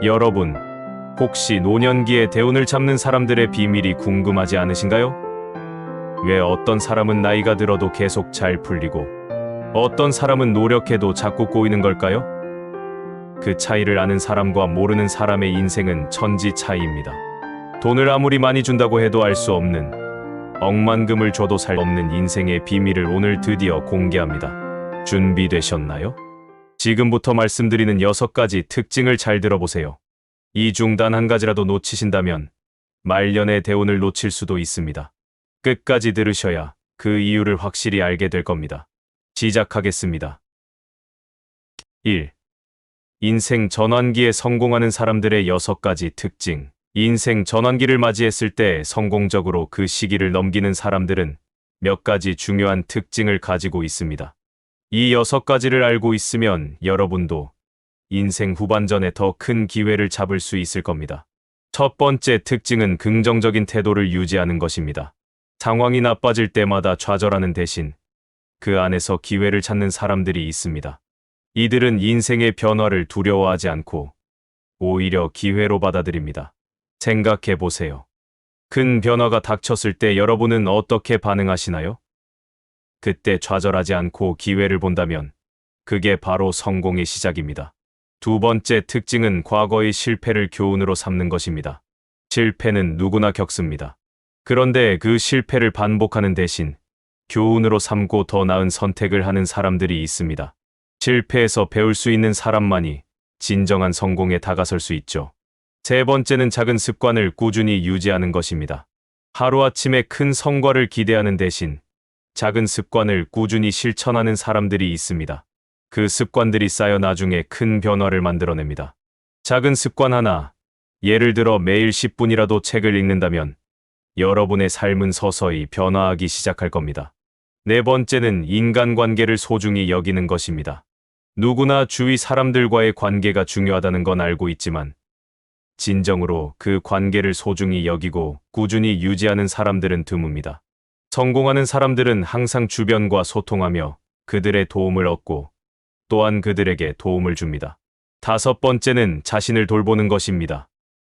여러분, 혹시 노년기에 대운을 잡는 사람들의 비밀이 궁금하지 않으신가요? 왜 어떤 사람은 나이가 들어도 계속 잘 풀리고 어떤 사람은 노력해도 자꾸 꼬이는 걸까요? 그 차이를 아는 사람과 모르는 사람의 인생은 천지 차이입니다. 돈을 아무리 많이 준다고 해도 알 수 없는, 억만금을 줘도 살 없는 인생의 비밀을 오늘 드디어 공개합니다. 준비되셨나요? 지금부터 말씀드리는 6가지 특징을 잘 들어보세요. 이 중 단 한 가지라도 놓치신다면 말년의 대운을 놓칠 수도 있습니다. 끝까지 들으셔야 그 이유를 확실히 알게 될 겁니다. 시작하겠습니다. 1. 인생 전환기에 성공하는 사람들의 6가지 특징. 인생 전환기를 맞이했을 때 성공적으로 그 시기를 넘기는 사람들은 몇 가지 중요한 특징을 가지고 있습니다. 이 6가지를 알고 있으면 여러분도 인생 후반전에 더 큰 기회를 잡을 수 있을 겁니다. 첫 번째 특징은 긍정적인 태도를 유지하는 것입니다. 상황이 나빠질 때마다 좌절하는 대신 그 안에서 기회를 찾는 사람들이 있습니다. 이들은 인생의 변화를 두려워하지 않고 오히려 기회로 받아들입니다. 생각해 보세요. 큰 변화가 닥쳤을 때 여러분은 어떻게 반응하시나요? 그때 좌절하지 않고 기회를 본다면 그게 바로 성공의 시작입니다. 두 번째 특징은 과거의 실패를 교훈으로 삼는 것입니다. 실패는 누구나 겪습니다. 그런데 그 실패를 반복하는 대신 교훈으로 삼고 더 나은 선택을 하는 사람들이 있습니다. 실패에서 배울 수 있는 사람만이 진정한 성공에 다가설 수 있죠. 세 번째는 작은 습관을 꾸준히 유지하는 것입니다. 하루아침에 큰 성과를 기대하는 대신 작은 습관을 꾸준히 실천하는 사람들이 있습니다. 그 습관들이 쌓여 나중에 큰 변화를 만들어냅니다. 작은 습관 하나, 예를 들어 매일 10분이라도 책을 읽는다면 여러분의 삶은 서서히 변화하기 시작할 겁니다. 네 번째는 인간관계를 소중히 여기는 것입니다. 누구나 주위 사람들과의 관계가 중요하다는 건 알고 있지만 진정으로 그 관계를 소중히 여기고 꾸준히 유지하는 사람들은 드뭅니다. 성공하는 사람들은 항상 주변과 소통하며 그들의 도움을 얻고 또한 그들에게 도움을 줍니다. 다섯 번째는 자신을 돌보는 것입니다.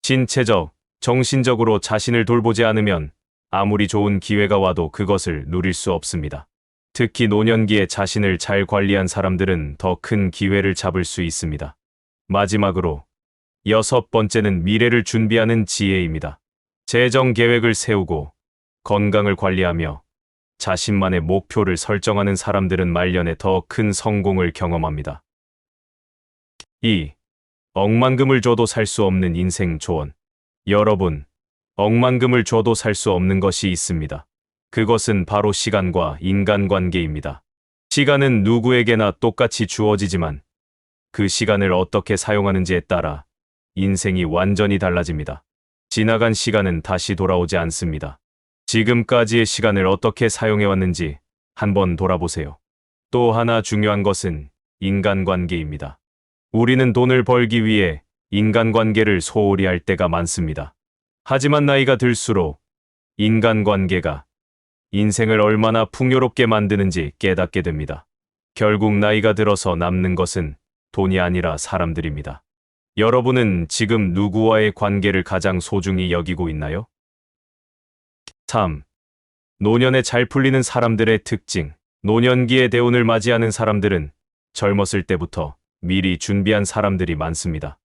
신체적, 정신적으로 자신을 돌보지 않으면 아무리 좋은 기회가 와도 그것을 누릴 수 없습니다. 특히 노년기에 자신을 잘 관리한 사람들은 더 큰 기회를 잡을 수 있습니다. 마지막으로 6번째는 미래를 준비하는 지혜입니다. 재정 계획을 세우고 건강을 관리하며 자신만의 목표를 설정하는 사람들은 말년에 더 큰 성공을 경험합니다. 2. 억만금을 줘도 살 수 없는 인생 조언. 여러분, 억만금을 줘도 살 수 없는 것이 있습니다. 그것은 바로 시간과 인간관계입니다. 시간은 누구에게나 똑같이 주어지지만 그 시간을 어떻게 사용하는지에 따라 인생이 완전히 달라집니다. 지나간 시간은 다시 돌아오지 않습니다. 지금까지의 시간을 어떻게 사용해왔는지 한번 돌아보세요. 또 하나 중요한 것은 인간관계입니다. 우리는 돈을 벌기 위해 인간관계를 소홀히 할 때가 많습니다. 하지만 나이가 들수록 인간관계가 인생을 얼마나 풍요롭게 만드는지 깨닫게 됩니다. 결국 나이가 들어서 남는 것은 돈이 아니라 사람들입니다. 여러분은 지금 누구와의 관계를 가장 소중히 여기고 있나요? 3. 노년에 잘 풀리는 사람들의 특징. 노년기의 대운을 맞이하는 사람들은 젊었을 때부터 미리 준비한 사람들이 많습니다.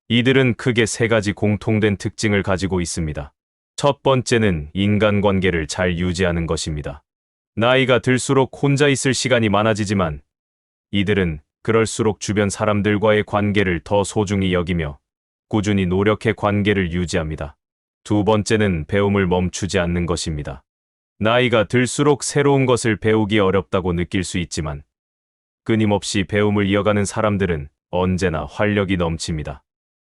이들은 크게 3가지 공통된 특징을 가지고 있습니다. 첫 번째는 인간관계를 잘 유지하는 것입니다. 나이가 들수록 혼자 있을 시간이 많아지지만 이들은 그럴수록 주변 사람들과의 관계를 더 소중히 여기며 꾸준히 노력해 관계를 유지합니다. 두 번째는 배움을 멈추지 않는 것입니다. 나이가 들수록 새로운 것을 배우기 어렵다고 느낄 수 있지만 끊임없이 배움을 이어가는 사람들은 언제나 활력이 넘칩니다.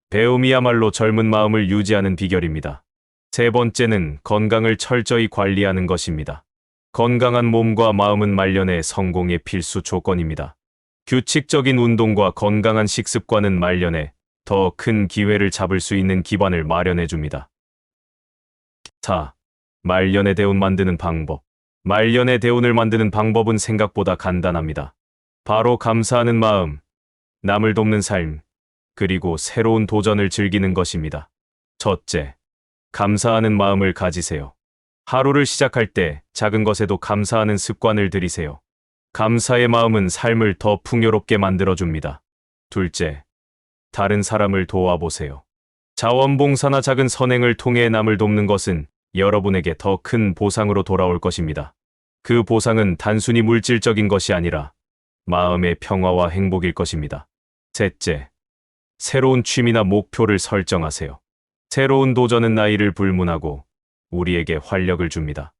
배움이야말로 젊은 마음을 유지하는 비결입니다. 세 번째는 건강을 철저히 관리하는 것입니다. 건강한 몸과 마음은 말년의 성공의 필수 조건입니다. 규칙적인 운동과 건강한 식습관은 말년에 더 큰 기회를 잡을 수 있는 기반을 마련해 줍니다. 4. 말년의 대운 만드는 방법. 말년의 대운을 만드는 방법은 생각보다 간단합니다. 바로 감사하는 마음, 남을 돕는 삶, 그리고 새로운 도전을 즐기는 것입니다. 첫째, 감사하는 마음을 가지세요. 하루를 시작할 때 작은 것에도 감사하는 습관을 들이세요. 감사의 마음은 삶을 더 풍요롭게 만들어줍니다. 둘째, 다른 사람을 도와보세요. 자원봉사나 작은 선행을 통해 남을 돕는 것은 여러분에게 더 큰 보상으로 돌아올 것입니다. 그 보상은 단순히 물질적인 것이 아니라 마음의 평화와 행복일 것입니다. 셋째, 새로운 취미나 목표를 설정하세요. 새로운 도전은 나이를 불문하고 우리에게 활력을 줍니다.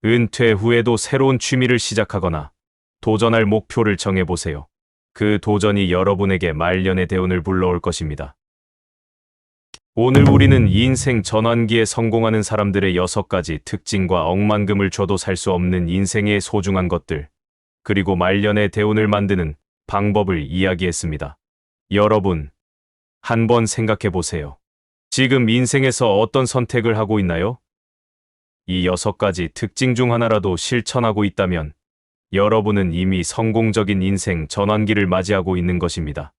은퇴 후에도 새로운 취미를 시작하거나 도전할 목표를 정해보세요. 그 도전이 여러분에게 말년의 대운을 불러올 것입니다. 오늘 우리는 인생 전환기에 성공하는 사람들의 6가지 특징과 억만금을 줘도 살 수 없는 인생의 소중한 것들, 그리고 말년의 대운을 만드는 방법을 이야기했습니다. 여러분, 한번 생각해 보세요. 지금 인생에서 어떤 선택을 하고 있나요? 이 6가지 특징 중 하나라도 실천하고 있다면 여러분은 이미 성공적인 인생 전환기를 맞이하고 있는 것입니다.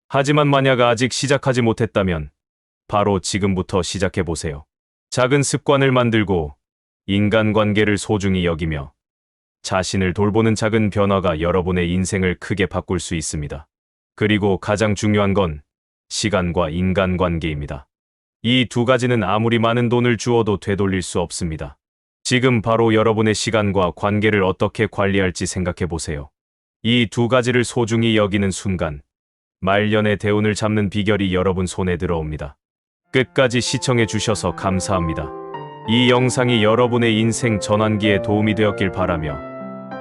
하지만 만약 아직 시작하지 못했다면 바로 지금부터 시작해 보세요. 작은 습관을 만들고 인간관계를 소중히 여기며 자신을 돌보는 작은 변화가 여러분의 인생을 크게 바꿀 수 있습니다. 그리고 가장 중요한 건 시간과 인간관계입니다. 이 2가지는 아무리 많은 돈을 주어도 되돌릴 수 없습니다. 지금 바로 여러분의 시간과 관계를 어떻게 관리할지 생각해 보세요. 이 2가지를 소중히 여기는 순간 말년의 대운을 잡는 비결이 여러분 손에 들어옵니다. 끝까지 시청해 주셔서 감사합니다. 이 영상이 여러분의 인생 전환기에 도움이 되었길 바라며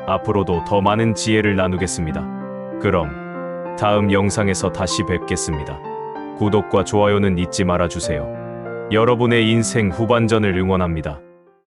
앞으로도 더 많은 지혜를 나누겠습니다. 그럼 다음 영상에서 다시 뵙겠습니다. 구독과 좋아요는 잊지 말아주세요. 여러분의 인생 후반전을 응원합니다.